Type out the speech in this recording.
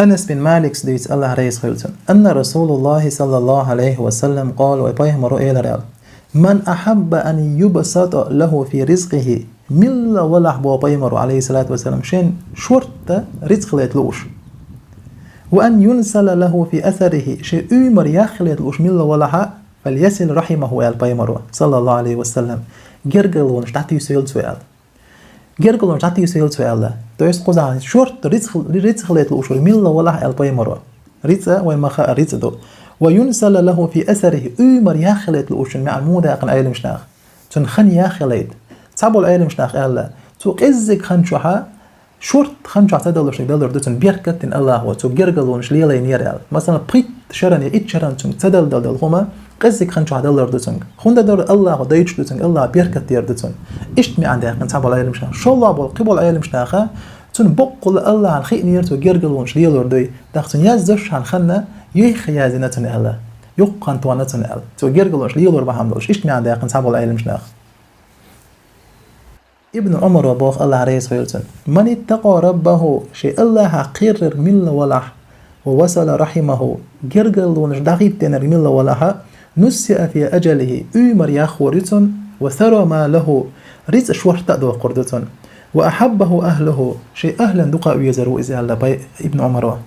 أنس بن مالك سديت الله رئيس خيلتن أن رسول الله صلى الله عليه وسلم قال ويبايه مرؤية لريال من أحب أن يبسط له في رزقه ملا ولا أحبه بايمر عليه الصلاة والسلام شين شورت رزق ليتلوش وأن ينسل له في أثره شيء أمر يخلط لوش ملا ولا فليسل رحمه البايمر صلى الله عليه وسلم جرجلون شتعتي يسيل سؤال جرجلون شتعتي يسيل سؤال تويس قزع شورت رزق ليتلوش ملا ولا البايمر رزق وما خا رزق دو وينسل له في أثره أمر يخلط لوش مع المودة قن أيل مشناخ تنخن يخلط تعبوا الأيل مشناخ ألا تو قزك خنشوها شورت خنشوها تدلوش يدلور دوتن بيركتن الله وتو جرجلونش ليلين يرال مثلا بقيت شرن يئت شرن تدل دل هما قزك خنشوها دلور دوتن خوندا دور الله ودايتش دوتن الله بيركت ير دوتن اشت مي عندها قن تعبوا الأيل مشناخ شو الله بالقبول الأيل مشناخه تن بقول الله عن خير نير تو جرجلونش ليلور دوي داختن يزدش عن خنا يخيازنتن الله يقن توانتن الله تو جرجلونش ليلور بحملوش اشت مي عندها قن تعبوا الأيل مشناخ ابن عمر وباخ الله رئيس خيلتن من اتقى ربه شيء الله قرر مل ولاح ووصل رحمه جرجل ونش دقيب تنر مل ولاح نسئ في أجله أمر يخورتن وثرى ما له رزق شورت دو قردتن وأحبه أهله شيء أهلا دقاء يزروا إذا الله ابن عمر